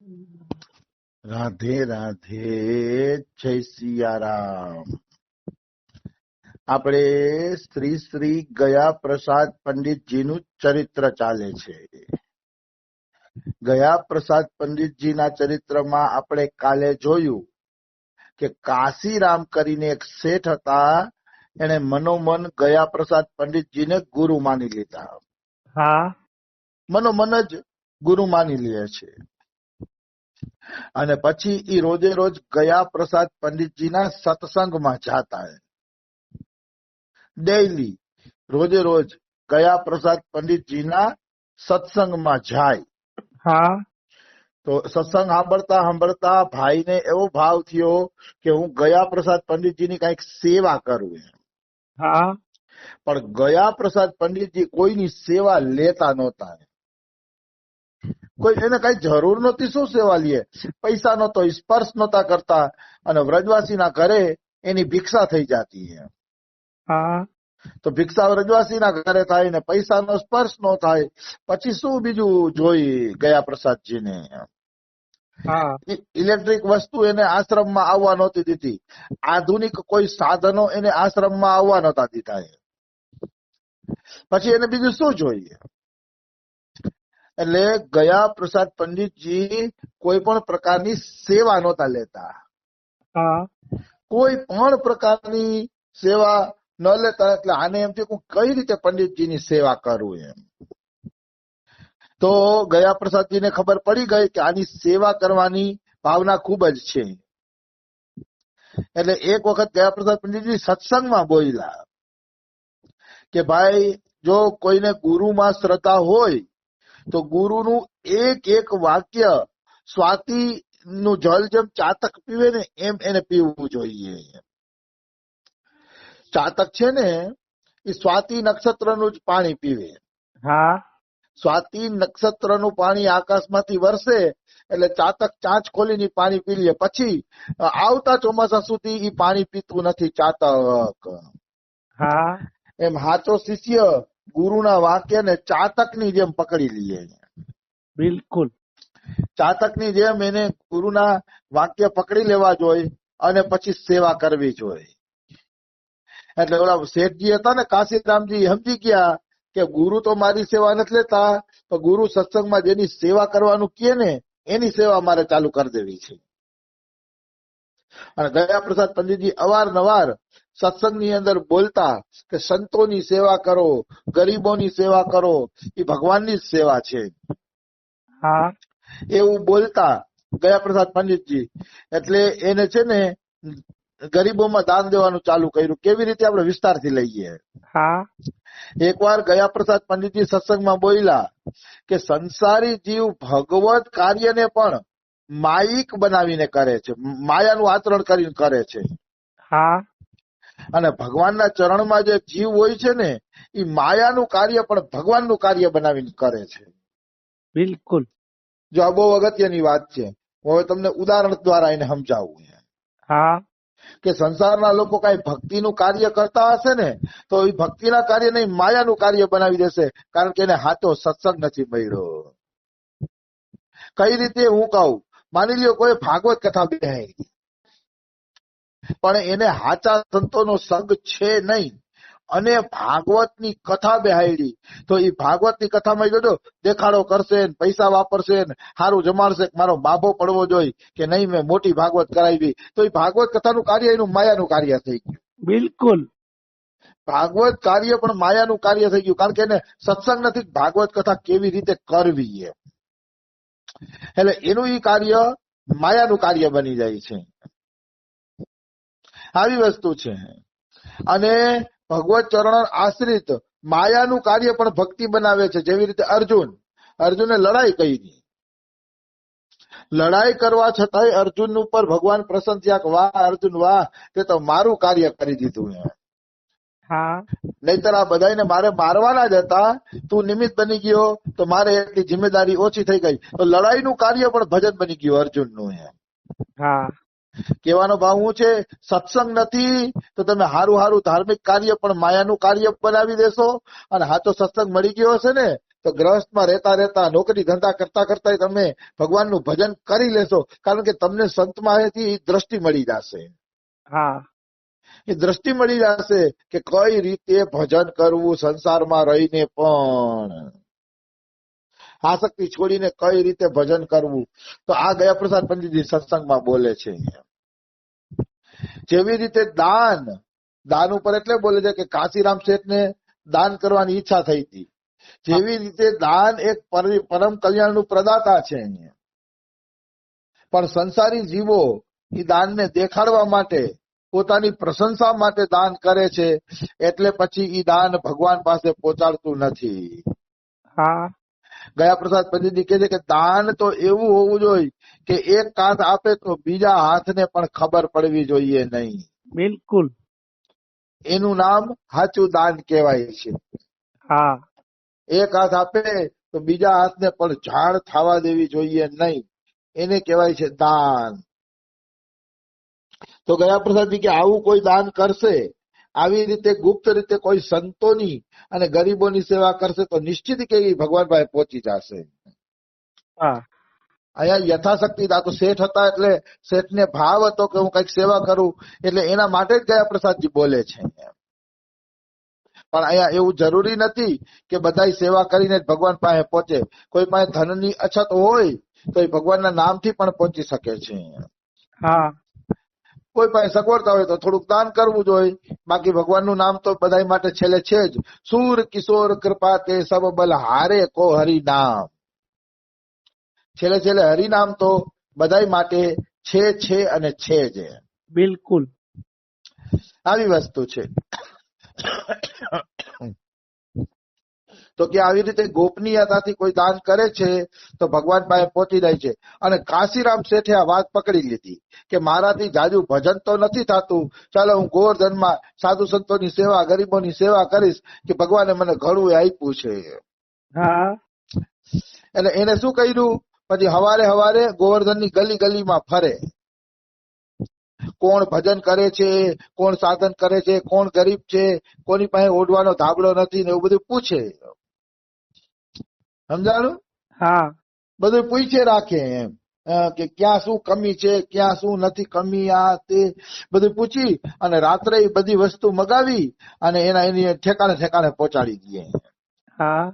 રાધે રાધે, જય સિયારામ. આપણે શ્રી શ્રી ગયા પ્રસાદ પંડિતજીનું ચરિત્ર ચાલે છે. ગયા પ્રસાદ પંડિતજીના ચરિત્રમાં આપણે કાલે જોયું કે કાશીરામ કરીને એક શેઠ હતા, એને મનોમન ગયા પ્રસાદ પંડિતજીને ગુરુ માની લીધા. હા, મનોમન જ ગુરુ માની લે છે. અને પછી એ રોજે રોજ ગયા પ્રસાદ પંડિતજીના સત્સંગમાં જાતા. ડેઈલી રોજે રોજ ગયા પ્રસાદ પંડિતજીના સત્સંગમાં જાય. હા, તો સત્સંગ સાંભળતા સાંભળતા ભાઈને એવો ભાવ થયો કે હું ગયા પ્રસાદ પંડિતજીની કઈક સેવા કરું. હા, પણ ગયા પ્રસાદ પંડિતજી કોઈની સેવા લેતા નહોતા. કોઈ એને કઈ જરૂર નહોતી, શું સેવા લે? પૈસા નહોતો, સ્પર્શ નહોતા કરતા, અને વ્રજવાસીના ઘરે એની ભિક્ષા થઈ જતી. હા, તો ભિક્ષા વ્રજવાસીના ઘરે થાય ને પૈસાનો સ્પર્શ ન થાય, પછી શું બીજું જોઈ ગયા પ્રસાદજીને? હા, ઇલેક્ટ્રિક વસ્તુ એને આશ્રમમાં આવવા નહોતી દીધી, આધુનિક કોઈ સાધનો એને આશ્રમમાં આવવા નહોતા દીધા. પછી એને બીજું શું જોઈએ? એટલે ગયા પ્રસાદ પંડિતજી કોઈ પણ પ્રકારની સેવા નહોતા લેતા. હા, કોઈ પણ પ્રકારની સેવા ન લેતા. એટલે આને એમ થયું કઈ રીતે પંડિતજીની સેવા કરું એમ. તો ગયા પ્રસાદજીને ખબર પડી ગઈ કે આની સેવા કરવાની ભાવના ખૂબ જ છે. એટલે એક વખત ગયા પ્રસાદ પંડિતજી સત્સંગમાં બોલ્યા કે ભાઈ, જો કોઈને ગુરુમાં શ્રદ્ધા હોય તો ગુરુનું એક એક વાક્ય સ્વાતિ નું જળ જેમ ચાતક પીવે ને એમ એને પીવું જોઈએ. ચાતક છે ને એ સ્વાતિ નક્ષત્રનું જ પાણી પીવે. હા, સ્વાતિ નક્ષત્રનું પાણી આકાશમાંથી વરસે એટલે ચાતક ચાંચ ખોલીને પાણી પી લે. પછી આવતા ચોમાસા સુધી એ પાણી પીતું નથી ચાતક. હા, એમ સાચો શિષ્ય ગુરુના વાક્યને ચાતકની જેમ પકડી લે. બિલકુલ. ચાતકની જેમ એને ગુરુના વાક્ય પકડી લેવા જોઈએ અને પછી સેવા કરવી જોઈએ. એટલે ઓલા શેઠજી હતા ને કાશીરામજી, સમજી ગયા કે ગુરુ તો મારી સેવા નથી લેતા, તો ગુરુ સત્સંગમાં જેની સેવા કરવાનું કહે ને એની સેવા મારે ચાલુ કરી દેવી છે. અને ગયા પ્રસાદ પંડિતજી અવારનવાર સત્સંગની અંદર બોલતા કે સંતોની સેવા કરો, ગરીબોની સેવા કરો, એ ભગવાનની જ સેવા છે. હા, એવું બોલતા ગયા પ્રસાદ પંડિતજી. એટલે એને છે ને ગરીબોમાં દાન દેવાનું ચાલુ કર્યું. કેવી રીતે આપણે વિસ્તારથી લઈએ. હા, એકવાર ગયા પ્રસાદ પંડિતજી સત્સંગમાં બોલ્યા કે સંસારી જીવ ભગવત કાર્યને પણ માયિક બનાવીને કરે છે, માયાનું આચરણ કરીને કરે છે. હા, અને ભગવાનના ચરણમાં જે જીવ હોય છે ને એ માયાનું કાર્ય પણ ભગવાનનું કાર્ય બનાવીને કરે છે. બિલકુલ. જો આ બહુ અગત્યની વાત છે. હું હવે તમને ઉદાહરણ દ્વારા એને સમજાવું હા, કે સંસારના લોકો કઈ ભક્તિનું કાર્ય કરતા હશે ને તો એ ભક્તિના કાર્ય નહીં, માયાનું કાર્ય બનાવી દેશે, કારણ કે એને સાચો સત્સંગ નથી મળ્યો. કઈ રીતે હું કહું, માની લ્યો કોઈ ભાગવત કથા બેહાડી પણ એને સાચા સંતોનો સંગ છે નહીં, અને ભાગવતની કથા બેહાડી, તો એ ભાગવતની કથામાં જોજો દેખાડો કરશે, પૈસા વાપરશે, સારું જમાડશે, મારો બાબો પડવો જોઈએ કે નહીં મેં મોટી ભાગવત કરાવી, તો એ ભાગવત કથાનું કાર્ય એનું માયાનું કાર્ય થઈ ગયું. બિલકુલ. ભાગવત કાર્ય પણ માયાનું કાર્ય થઈ ગયું, કારણ કે એને સત્સંગ નથી ભાગવત કથા કેવી રીતે કરવી એમ. એટલે એનું એ કાર્ય માયાનું કાર્ય બની જાય છે. આવી વસ્તુ છે. અને ભગવત ચરણ આશ્રિત માયાનું કાર્ય પણ ભક્તિ બનાવે છે. જેવી રીતે અર્જુને લડાઈ કરી, લડાઈ કરવા છતાંય અર્જુન ઉપર ભગવાન પ્રસન્ન થયા કે વાહ અર્જુન વાહ, તે તો મારું કાર્ય કરી દીધું. હા, નહીતર આ બધાને મારે મારવાના જ હતા, તું નિમિત્ત બની ગયો તો મારે એટલી જિમ્મેદારી ઓછી થઈ ગઈ. તો લડાઈનું કાર્ય પણ ભજન બની ગયું અર્જુનનું. હા, કહેવાનો ભાવ શું છે, સત્સંગ નથી તો તમે હારું ધાર્મિક કાર્ય પણ માયાનું કાર્ય બનાવી દેશો, અને સાચો સત્સંગ મળી ગયો હશે ને તો ગ્રહસ્થમાં રહેતા રહેતા નોકરી ધંધા કરતા કરતા તમે ભગવાનનું ભજન કરી લેશો, કારણ કે તમને સંતમાંથી દ્રષ્ટિ મળી જશે. હા એ દ્રષ્ટિ મળી જશે કે કઈ રીતે ભજન કરવું સંસારમાં રહીને પણ, આસક્તિ છોડીને કઈ રીતે ભજન કરવું. તો આ ગયા પ્રસાદ પંડિતજી સત્સંગમાં બોલે છે. જેવી રીતે દાન ઉપર એટલે બોલે છે કે કાશીરામ શેઠને દાન કરવાની ઈચ્છા થઈ હતી. જેવી રીતે દાન એક પરમ કલ્યાણનું પ્રદાતા છે. પણ સંસારી જીવો એ દાનને દેખાડવા માટે, પોતાની પ્રશંસા માટે દાન કરે છે, એટલે પછી એ દાન ભગવાન પાસે પહોંચાડતું નથી. હા ગયા પ્રસાદ પંડિતજી કહે છે કે દાન તો એવું હોવું જોઈએ કે એક હાથ આપે તો બીજા હાથને પણ ખબર પડવી જોઈએ નહીં. બિલકુલ. એનું નામ સાચું દાન કહેવાય છે. હા એક હાથ આપે તો બીજા હાથને પણ જાણ થવા દેવી જોઈએ નહીં, એને કહેવાય છે દાન. તો ગયા પ્રસાદજી કે આવું કોઈ દાન કરશે, આવી રીતે ગુપ્ત રીતે કોઈ સંતોની અને ગરીબોની સેવા કરશે તો નિશ્ચિત કે ભગવાન પાસે પહોંચી જશે. હા અહીંયા યથાશક્તિ, આ તો શેઠ હતા એટલે શેઠને ભાવ હતો કે હું કઈક સેવા કરું, એટલે એના માટે જ ગયા પ્રસાદજી બોલે છે. પણ અહીંયા એવું જરૂરી નથી કે બધા સેવા કરીને જ ભગવાન પાસે પહોંચે. કોઈ પાસે ધનની અછત હોય તો એ ભગવાનના નામથી પણ પહોંચી શકે છે. હા કોઈ પાસે સગવડતા હોય તો થોડુંક દાન કરવું જોઈએ, બાકી ભગવાનનું નામ તો બધા માટે છેલ્લે છે જ. સૂર કિશોર કૃપા તે સબ બલ હારે કો હરિ નામ. છેલ્લે છેલ્લે હરિનામ તો બધા માટે છે અને છે જ. બિલકુલ. આવી વસ્તુ છે. તો કે આવી રીતે ગોપનીયતાથી કોઈ દાન કરે છે તો ભગવાન પાસે પહોંચી જાય છે. અને કાશીરામ શેઠે આ વાત પકડી લીધી કે મારાથી જાજુ ભજન તો નથી થતું, ચાલો હું ગોવર્ધનમાં સાધુ સંતોની સેવા, ગરીબોની સેવા કરીશ, કે ભગવાને મને ઘણું આપ્યું છે. હા એટલે એને શું કર્યું, પછી હવારે હવારે ગોવર્ધનની ગલી ગલીમાં ફરે. કોણ ભજન કરે છે, કોણ સાધન કરે છે, કોણ ગરીબ છે, કોની પાસે ઓઢવાનો ધાબળો નથી, ને એવું બધું પૂછે. સમજાણું? હા બધું પૂછે રાખે એમ કે ક્યાં શું કમી છે, ક્યાં શું નથી કમી, આ તે બધું પૂછી અને રાત્રે એ બધી વસ્તુ મગાવી અને એની ઠેકાણે ઠેકાણે પહોંચાડી દે. હા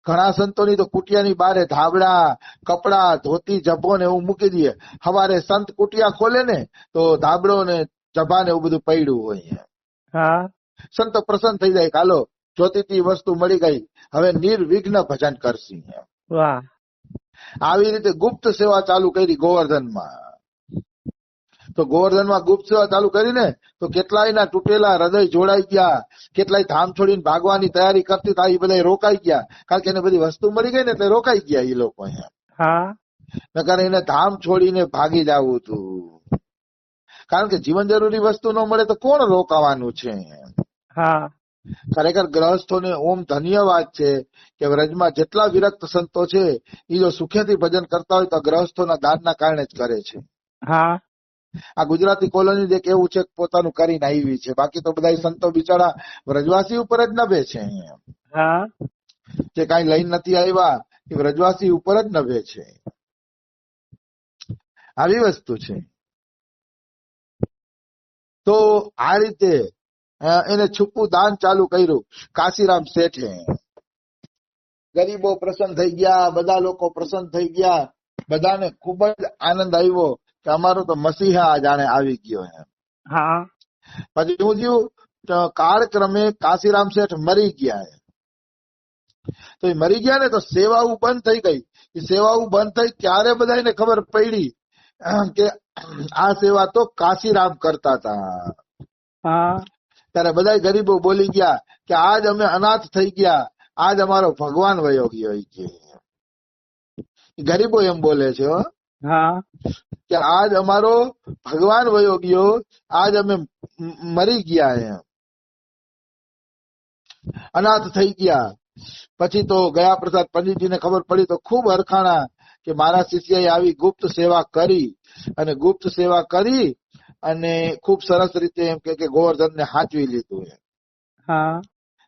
ઘણા સંતોની તો કુટિયાની બારે ધાબળા, કપડા, ધોતી, જભ્ભો ને એવું મૂકી દે. સવારે સંત કુટિયા ખોલે ને તો ધાબળો ને જભા ને એવું બધું પડ્યું હોય. હા સંતો પ્રસન્ન થઈ જાય, હાલો જોતીતી વસ્તુ મળી ગઈ, હવે નિર્વિઘ્ન ભજન કરશી. વાહ. આવી રીતે ગુપ્ત સેવા ચાલુ કરી ગોવર્ધનમાં. તો ગોવર્ધનમાં ગુપ્ત સેવા ચાલુ કરીને તો કેટલાયના તૂટેલા હૃદય જોડાઈ ગયા, કેટલાય ધામ છોડીને ભાગવાની તૈયારી કરતી હતા, એ બધા રોકાઈ ગયા, કારણ કે એને બધી વસ્તુ મળી ગઈ ને એટલે રોકાઈ ગયા એ લોકો. હા નકર એને ધામ છોડીને ભાગી જવું હતું, કારણ કે જીવન જરૂરી વસ્તુ ન મળે તો કોણ રોકાવાનું છે. હા ખરેખર ગ્રહસ્થોને ઓમ ધન્યવાદ છે કે વ્રજમાં જેટલા વિરક્ત સંતો છે એ જો સુખેથી ભજન કરતા હોય તો ગ્રહસ્થોના દાનના કારણે જ કરે છે. હા આ ગુજરાતી કોલોની એક એવું છે પોતાનું કરીને આવી છે, બાકી તો બધા સંતો બિચારા વ્રજવાસી ઉપર જ નભે છે. હા જે કઈ લઈને નથી આવ્યા એ વ્રજવાસી ઉપર જ નભે છે. આવી વસ્તુ છે. તો આ રીતે એને છુપું દાન ચાલુ કર્યું કાશીરામ શેઠે. ગરીબો પ્રસન્ન થઈ ગયા, બધા લોકો પ્રસન્ન થઈ ગયા, બધાને ખૂબ જ આનંદ આવ્યો કે અમારો તો મસીહા જાણે આવી ગયો. હા પછી શું થયું, કાળક્રમે કાશીરામ શેઠ મરી ગયા. તો એ મરી ગયા ને તો સેવાઓ બંધ થઈ ગઈ. એ સેવાઓ બંધ થઈ ત્યારે બધાને ખબર પડી કે આ સેવા તો કાશીરામ કરતા હતા. હા ત્યારે બધા ગરીબો બોલી ગયા કે આજ અમે અનાથ થઈ ગયા, આજ અમારો ભગવાન વયો ગયો. ગરીબો એમ બોલે છે હા કે આજ અમારો ભગવાન વયો ગયો, આજ અમે મરી ગયા, એમ અનાથ થઈ ગયા. પછી તો ગયા પ્રસાદ પંડિતજીને ખબર પડી તો ખૂબ હરખાણા કે મારા શિષ્યએ આવી ગુપ્ત સેવા કરી, અને ગુપ્ત સેવા કરી અને ખૂબ સરસ રીતે એમ કે ગોવર્ધનને હાચવી લીધું. હા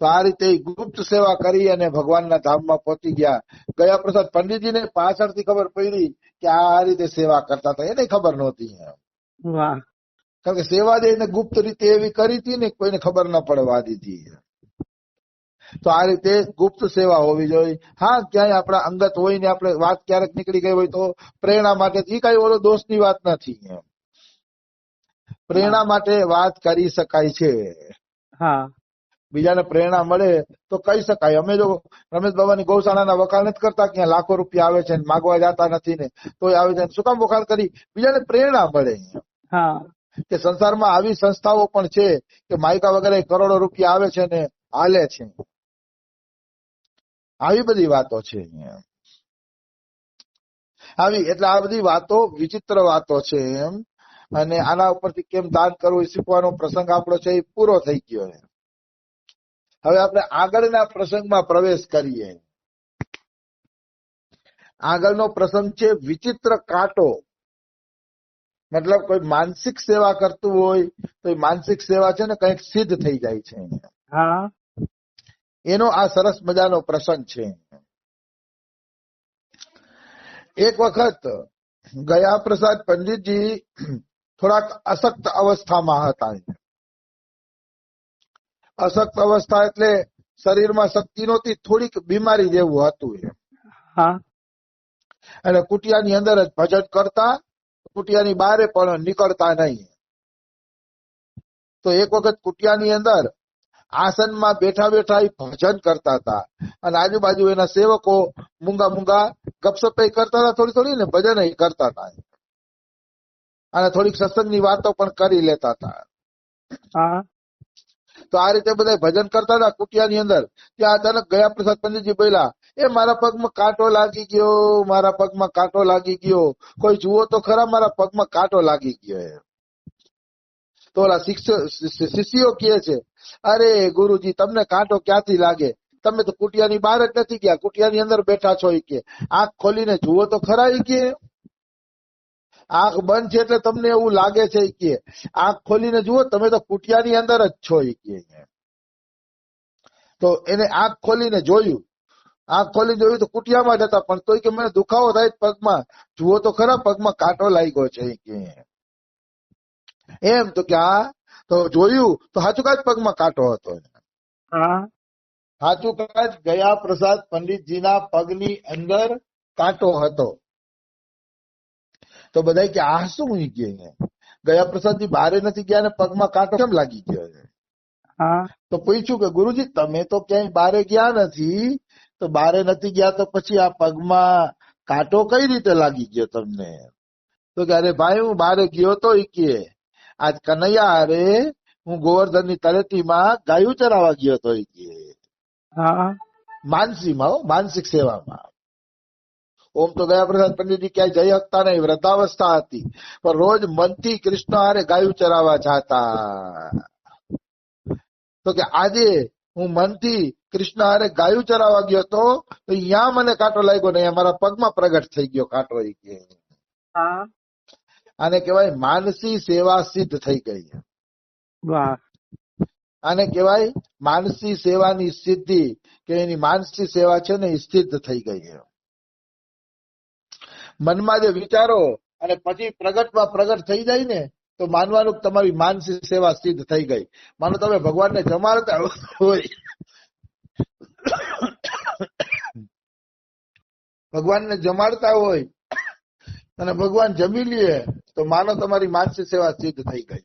તો આ રીતે ગુપ્ત સેવા કરી અને ભગવાનના ધામમાં પહોંચી ગયા. ગયા પ્રસાદ પંડિતજીને પાછળથી ખબર પડી કે આ રીતે સેવા કરતા હતા, એને ખબર નહોતી. વાહ. કારણ કે સેવા જે એને ગુપ્ત રીતે એવી કરી હતી ને કોઈને ખબર ન પડવા દીધી. તો આ રીતે ગુપ્ત સેવા હોવી જોઈએ. હા, ક્યાંય આપણા અંગત હોય ને આપણે વાત ક્યારેક નીકળી ગઈ હોય તો પ્રેરણા માટે એ કઈ ઓલો દોષની વાત નથી. પ્રેરણા માટે વાત કરી શકાય છે. હા. બીજાને પ્રેરણા મળે તો કહી શકાય. અમે જો રમેશ બાબાની ગૌશાળાના વખાણ નથી કરતા, ક્યાં લાખો રૂપિયા આવે છે ને માગવા જતા નથી ને તોય આવે છે, શું કામ વખાણ કરી? બીજાને પ્રેરણા મળે હા. કે સંસારમાં આવી સંસ્થાઓ પણ છે કે માયકા વગેરે કરોડો રૂપિયા આવે છે ને હાલે છે. આવી બધી વાતો છે. આવી એટલે આ બધી વાતો વિચિત્ર વાતો છે એમ. અને આના ઉપરથી કેમ દાન કરવું એ શીખવાનો પ્રસંગ આપણો છે એ પૂરો થઈ ગયો. હવે આપણે આગળના પ્રસંગમાં પ્રવેશ કરીએ. આગળનો પ્રસંગ છે વિચિત્ર કાંટો. મતલબ કોઈ માનસિક સેવા કરતું હોય તો એ માનસિક સેવા છે ને કંઈક સિદ્ધ થઈ જાય છે. હા. એનો આ સરસ મજાનો પ્રસંગ છે. એક વખત ગયા પ્રસાદ પંડિતજી થોડાક અશક્ત અવસ્થામાં હતા. અશક્ત અવસ્થા એટલે શરીરમાં શક્તિ નહોતી, થોડીક બીમારી જેવું હતું. હા. અને કુટિયાની અંદર જ ભજન કરતા, કુટિયાની બહારે પણ નીકળતા નહીં. તો એક વખત કુટિયાની અંદર આસનમાં બેઠા બેઠા એ ભજન કરતા હતા અને આજુબાજુ એના સેવકો મૂંગા મૂંગા ગપસપ કરતા હતા, થોડી થોડી ને ભજન કરતા હતા અને થોડીક સત્સંગની વાતો પણ કરી લેતા હતા. હા. તો આ રીતે બધા ભજન કરતા હતા કુટિયાની અંદર. ત્યાં અચાનક ગયા પ્રસાદ પંડિતજી બોલ્યા, એ મારા પગમાં કાંટો લાગી ગયો, મારા પગમાં કાંટો લાગી ગયો, કોઈ જુઓ તો ખરા, મારા પગમાં કાંટો લાગી ગયો. તો ઓલા શિષ્યો કહે છે, અરે ગુરુજી તમને કાંટો ક્યાંથી લાગે? તમે તો કુટિયાની બહાર જ નથી ગયા, કુટિયાની અંદર બેઠા છો. કે આંખ ખોલીને જુઓ તો ખરા. કે આંખ બંધ છે એટલે તમને એવું લાગે છે. કે આંખ ખોલીને જુઓ, તમે તો કુટિયાની અંદર જ છો. કે તો એને આંખ ખોલીને જોયું, આંખ ખોલીને જોયું તો કુટિયામાં જ હતા, પણ તોય કે મને દુખાવો થાય પગમાં, જુઓ તો ખરા પગમાં કાંટો લાગ્યો છે. કે એમ તો કે હા, તો જોયું તો સાચું કાચ પગમાં કાંટો હતો. હા. સાચું કાચ ગયા પ્રસાદ પંડિતજીના પગની અંદર કાંટો હતો. તો બધા કે આ શું? કે ગયા પ્રસાદજી બારે નથી ગયા ને પગમાં કાંટો કેમ લાગી ગયો? હા. તો પૂછ્યું કે ગુરુજી તમે તો ક્યાંય બારે ગયા નથી, તો બારે નથી ગયા તો પછી આ પગમાં કાંટો કઈ રીતે લાગી ગયો તમને? તો કે અરે ભાઈ હું બારે ગયો તો કે આજ કનૈયા અરે હું ગોવર્ધનની તળેટીમાં ગાયું ચરાવવા ગયો તો. કે હા. માનસીમાં, માનસિક સેવામાં. ઓમ તો ગયા પ્રસાદ પંડિતજી ક્યાંય જઈ શકતા નહીં, વૃદ્ધાવસ્થા હતી, પણ રોજ મનથી કૃષ્ણ હારે ગાયું ચરાવવા જતા. તો કે આજે હું મનથી કૃષ્ણ હારે ગાયું ચરાવવા ગયો તો અહીંયા મને કાંટો લાગ્યો નહીં, મારા પગમાં પ્રગટ થઈ ગયો કાંટો. કે હા. આને કહેવાય માનસી સેવા સિદ્ધ થઈ ગઈ. વાહ. આને કહેવાય માનસી સેવાની સિદ્ધિ, કે એની માનસી સેવા છે ને એ સિદ્ધ થઈ ગઈ. મનમાં જે વિચારો અને પછી પ્રગટમાં પ્રગટ થઈ જાય ને તો માનવાનું તમારી માનસી સેવા સિદ્ધ થઈ ગઈ. માનો તમે ભગવાનને જમાડતા હોય, ભગવાનને જમાડતા હોય અને ભગવાન જમી લે તો માનો તમારી માનસી સેવા સિદ્ધ થઈ ગઈ.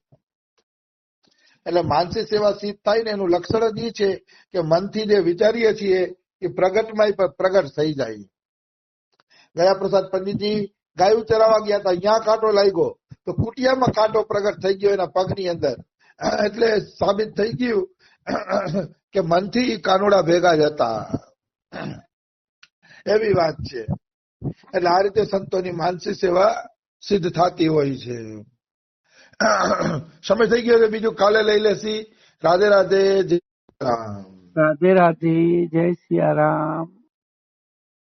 એટલે માનસી સેવા સિદ્ધ થાય ને એનું લક્ષણ જ એ છે કે મનથી જે વિચારીએ છીએ એ પ્રગટમાં પ્રગટ થઈ જાય. ગયા પ્રસાદ પંડિતજી ગાયું ચરાવવા ગયા હતા, અહીંયા કાંટો લાગ્યો તો કુટિયામાં કાંટો પ્રગટ થઈ ગયો એના પગની અંદર. એટલે સાબિત થઈ ગયું કે મનથી કાનોડા ભેગા જ હતા. એવી વાત છે. એટલે આ રીતે સંતોની માનસી સેવા સિદ્ધ થતી હોય છે. સમય થઈ ગયો છે, બીજું કાલે લઈ લેશી. રાધે રાધે, જય રામ. રાધે રાધે, જય સિયારામ.